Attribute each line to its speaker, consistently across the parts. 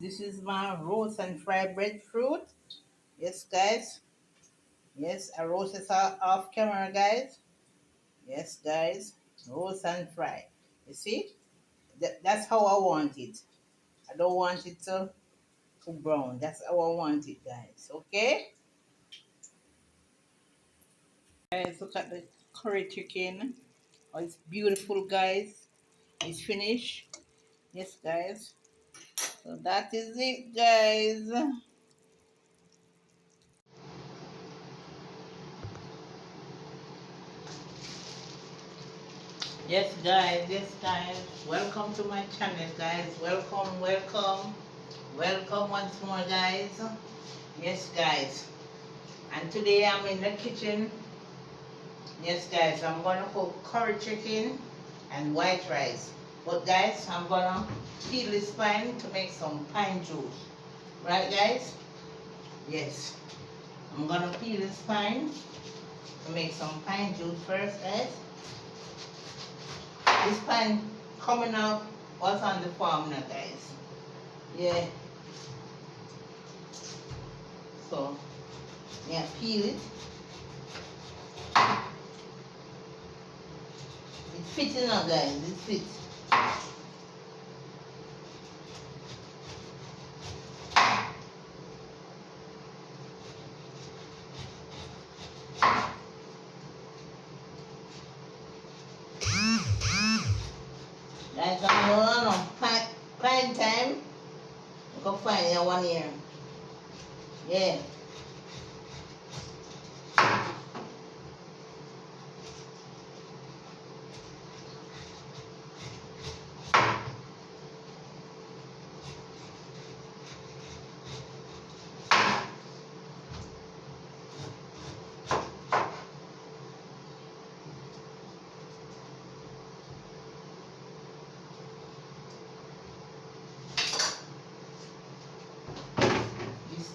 Speaker 1: This is my roast and fried breadfruit. Yes, guys. Yes, I roasted it off camera, guys. Yes, guys. Roast and fry. You see? That's how I want it. I don't want it to brown. That's how I want it, guys. Okay? Guys, look at the curry chicken. Oh, it's beautiful, guys. It's finished. Yes, guys. So that is it, guys. Yes, guys. Welcome to my channel, guys. Welcome, welcome, welcome once more, guys. Yes, guys. And today I'm in the kitchen. Yes, guys. I'm gonna cook curry chicken and white rice. But guys, I'm gonna peel this pine to make some pine juice. Right, guys? Yes. I'm gonna peel this pine to make some pine juice first, guys. This pine coming up was on the farm now, guys. Yeah. So, yeah, peel it. It's fitting now, guys. It fits. Guys, I'm going on pine time. You can find it 1 year. Yeah.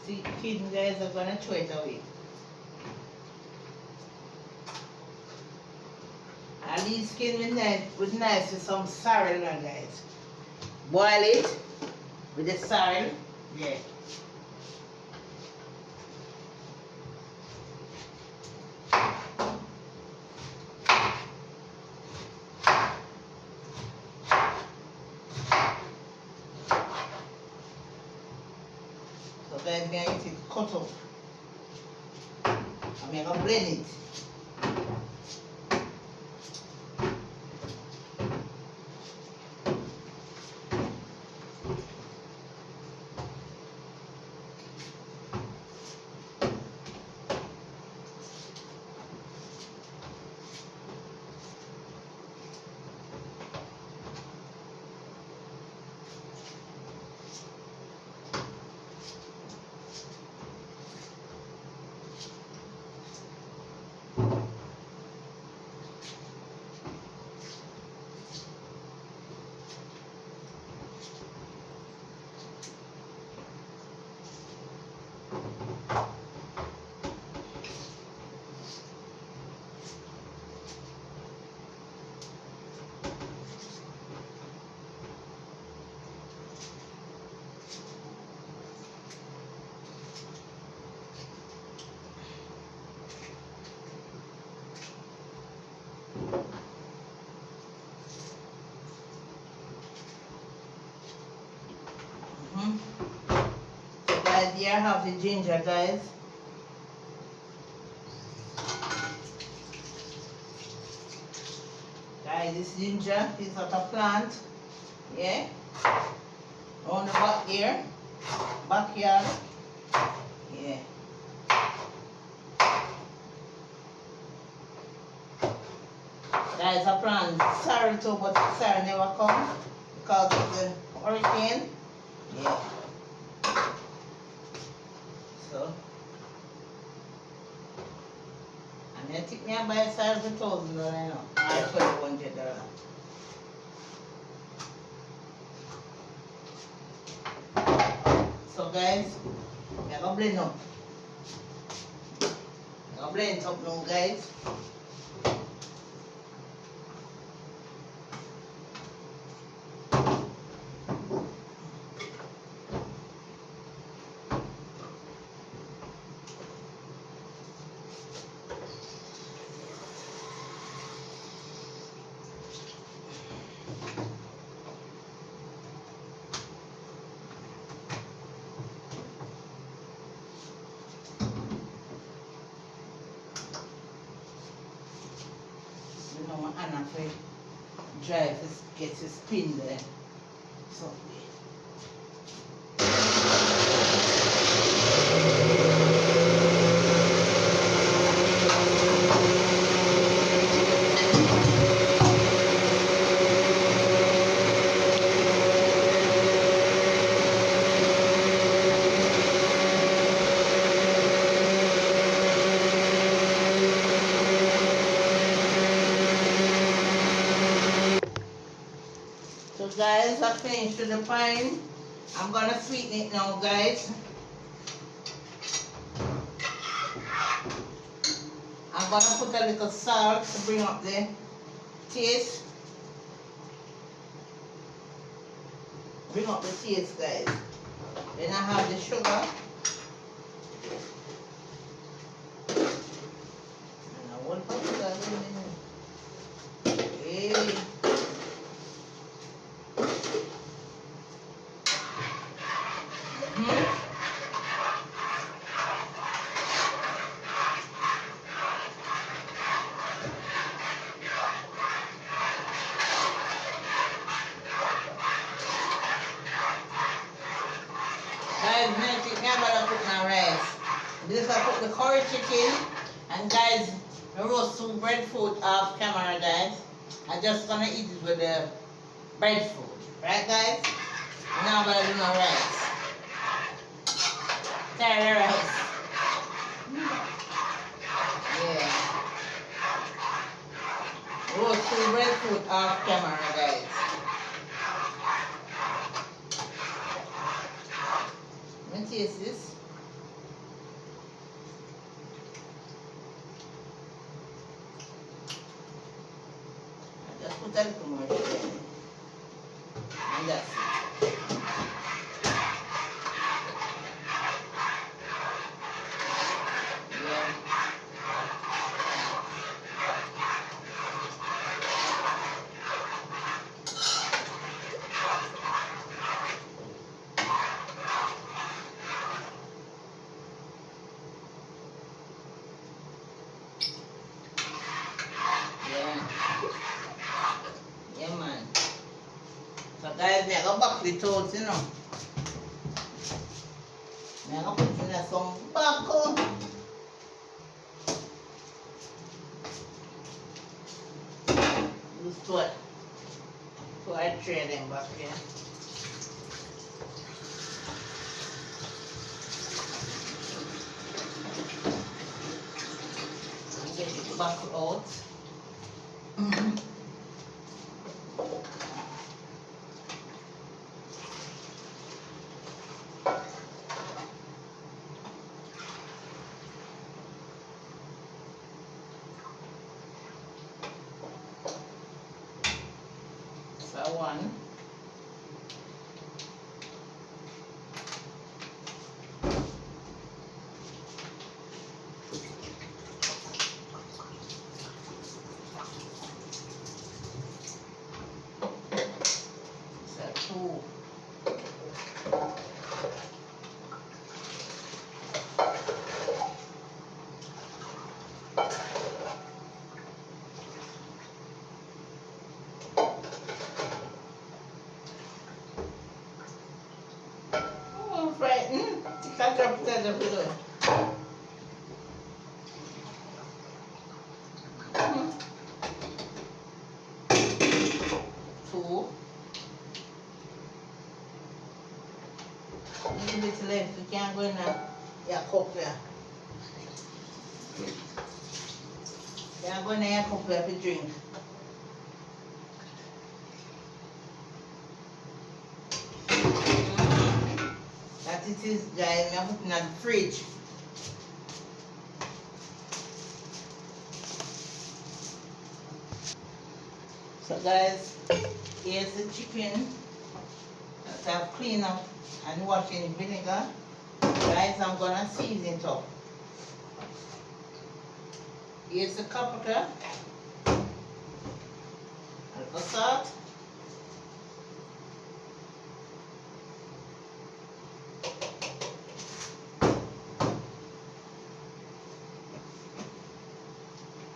Speaker 1: These kids, guys, are gonna throw it away. And these skin with nice with some sorrel now, guys. Boil it with the sorrel. Yeah. So guys, we are going to cut up. I'm gonna blend it. So guys, here I have the ginger, guys. Guys, this ginger is not a plant. Yeah. On the back here. Backyard. Yeah. Guys, I plant sorrel too, but sorrel never come because of the hurricane. Yeah. So, and then take me and buy sorrel for $1,000, you know. Or $1,200. So guys, I'm gonna blend up. I'm gonna blend it up now, guys. for dry to get the spin there. So guys, I finished with the pine. I'm gonna sweeten it now, guys. I'm gonna put a little salt to bring up the taste. Bring up the taste, guys. Then I have the sugar. And I won't put that in. Okay. Guys, next week I'm gonna cook my rice. This I cook the curry chicken, and guys, I roast some breadfruit off camera, guys. I'm just gonna eat it with the breadfruit, right, guys? Now I'm gonna do my rice. Curry rice. Yeah. Roast some breadfruit off camera, guys. Let me taste this. I just put a little more sugar in it. And that's it. Yeah. Yeah, man. So guys, we are going to back the toast, you know. We are going to put in some tobacco. Use to I tray them back here. And get the tobacco out. So one. So two. Frightened. You can't drop that everywhere. Two. A little bit left. You can't go in your cup there. You can't go in your cup there to drink. That it is, guys. I'm putting it in the fridge. So guys, here's the chicken that I've cleaned up and washed in vinegar. Guys, I'm gonna season it up. Here's the paprika, a little salt,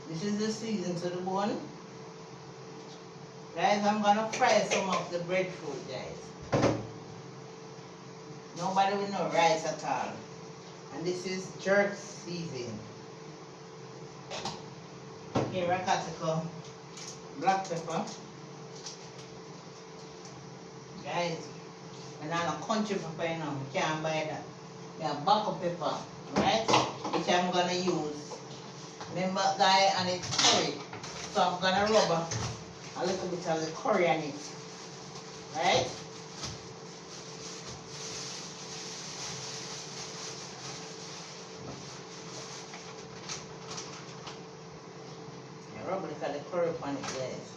Speaker 1: this is the season to the bone. Guys, I'm gonna fry some of the breadfruit, guys. Nobody will know rice at all. And this is jerk season. Here I got to black pepper. Guys, and I'm a country pepper, you know, you can't buy that. Yeah, black pepper, right? Which I'm gonna use. Remember, guy, and it's curry. So I'm gonna rub a little bit of the curry on it, right? Rub a little of the curry on it, guys.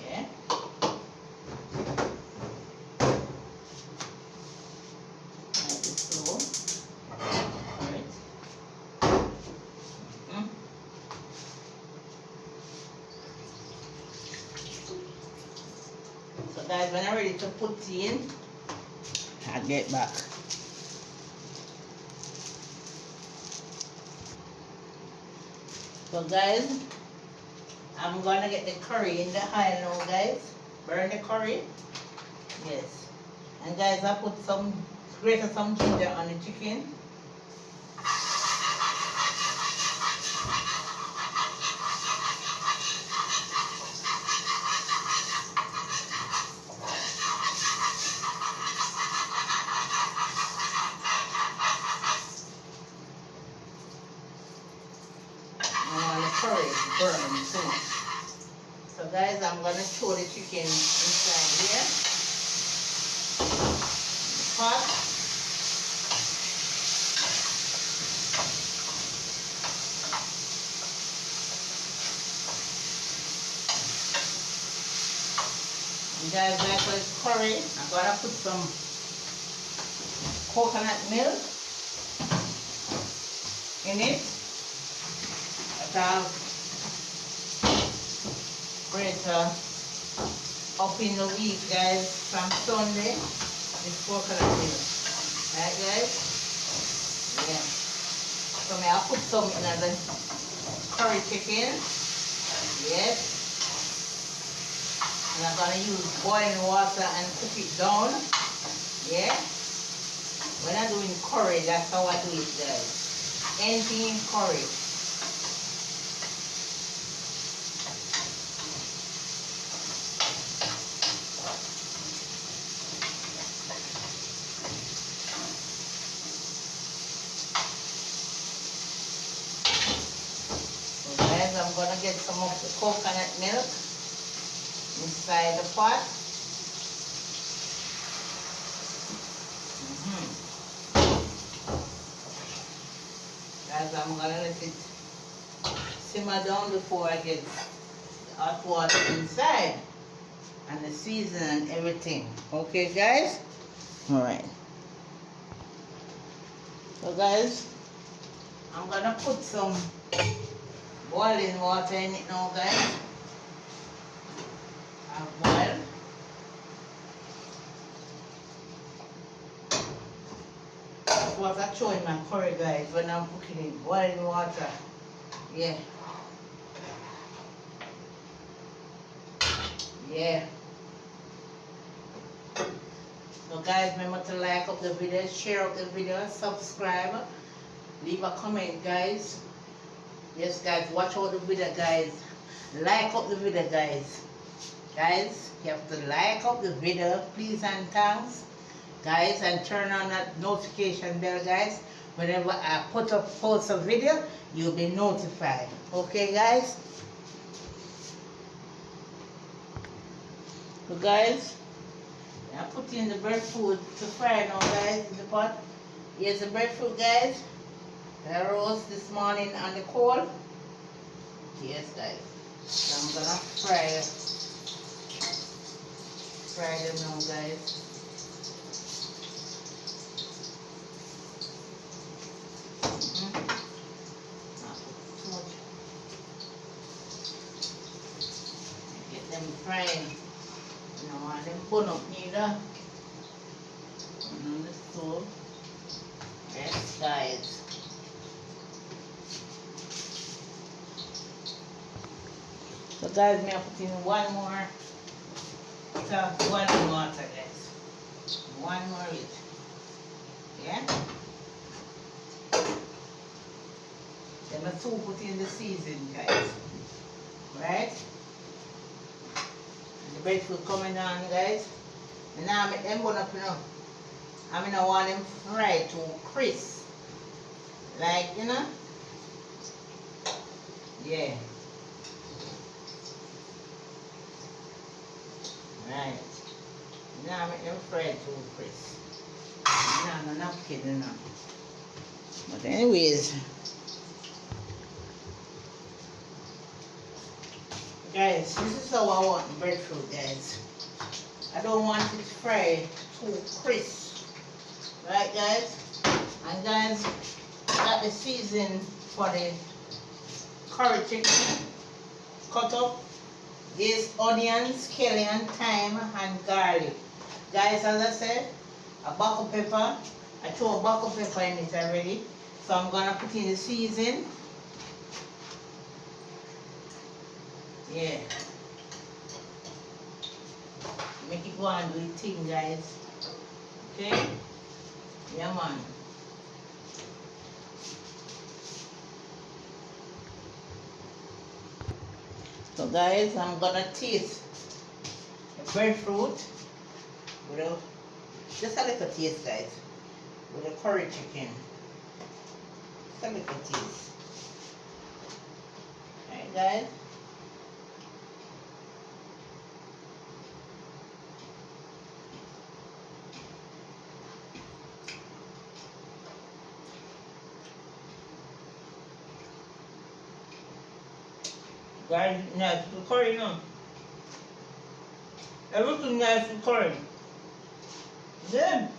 Speaker 1: Yeah. Like this slow. Alright. So guys, when I'm ready to put in, I'll get back. So guys, I'm gonna get the curry in the oil now, guys. Burn the curry. Yes. And guys, I put some grated some ginger on the chicken. And the curry burn too. So guys, I'm gonna throw the chicken inside here. Pot. And guys, like for this curry, I'm gonna put some coconut milk in it. That bread up in the week, guys, from Sunday. This coconut milk. Right, guys? Yeah. So I'll put some in the curry chicken. Yes. And I'm gonna use boiling water and cook it down. Yeah. When I'm doing curry, that's how I do it, guys. Anything in curry. So guys, I'm gonna get some of the coconut milk inside the pot. Guys, I'm gonna let it simmer down before I get the hot water inside and the season and everything. Okay, guys? Alright. So guys, I'm gonna put some boiling water in it now, guys. I've boiled. That's what I show in my curry, guys, when I'm cooking it. Boiling water. Yeah. Yeah. So guys, remember to like up the video, share up the video, subscribe, leave a comment, guys. Yes, guys, watch out the video, guys. Like up the video, guys. Guys, you have to like up the video, please and thanks, guys, and turn on that notification bell, guys. Whenever I post a video, you'll be notified. Okay, guys? So guys, I put in the breadfruit to fry now, guys, in the pot. Here's the breadfruit, guys. I roast this morning on the coal. Yes, guys. So I'm gonna fry them now, guys. Not too much. Get them frying. No, I didn't put up neither. On the stove. tablespoon. Yes, guys. So guys, me I put in one more boiling water, guys. One more it. Yeah. Then I two put in the season, guys. Right? And the breadfruit coming on, guys. And now I make them burn up, you know. I mean, I want them fried to crisp. Like, you know? Yeah. Right. Now I make them fried to crisp. No, not kidding, no. But anyways, guys, this is how I want the breadfruit, guys. I don't want it fried too crisp. Right, guys? And guys, got the season for the curry chicken. Cut up. There's onions, scallion, thyme, and garlic. Guys, as I said, a black pepper. I threw a black pepper in it already. So I'm gonna put in the season. Yeah. Make it go and do the thing, guys. Okay? Yeah, man. So guys, I'm gonna taste the breadfruit with just a little taste, guys, with the curry chicken. Just a little taste. Alright, guys. Guys, nice with curry, no? Everything nice with curry. Yeah.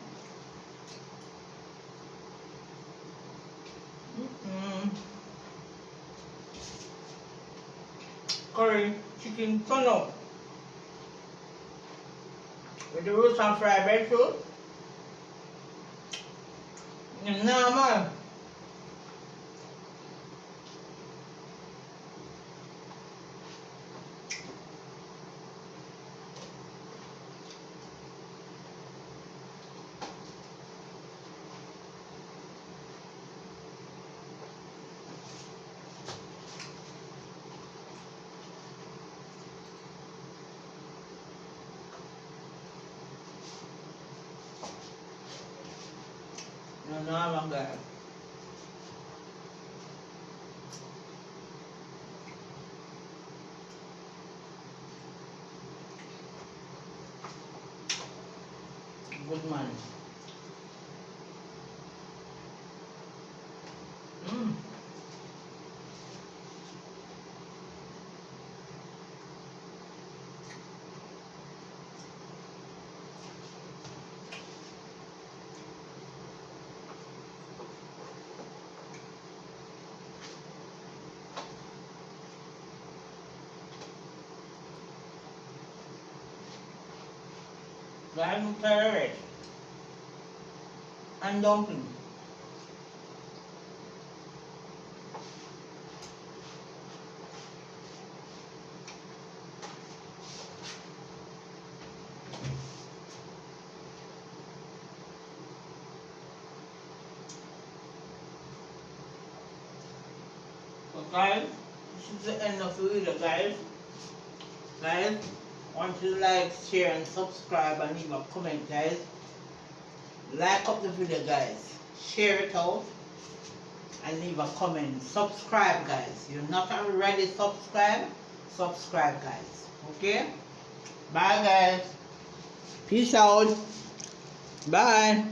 Speaker 1: Curry chicken turn up with the roast and fried breadfruit. Nah, man. No, I'm good. Good man. Garden carrot and dumpling. So guys, this is the end of the video, guys. Guys, want you to like, share, and subscribe, and leave a comment, guys. Like up the video, guys. Share it out, and leave a comment. Subscribe, guys. You're not already subscribed? Subscribe, guys. Okay? Bye, guys. Peace out. Bye.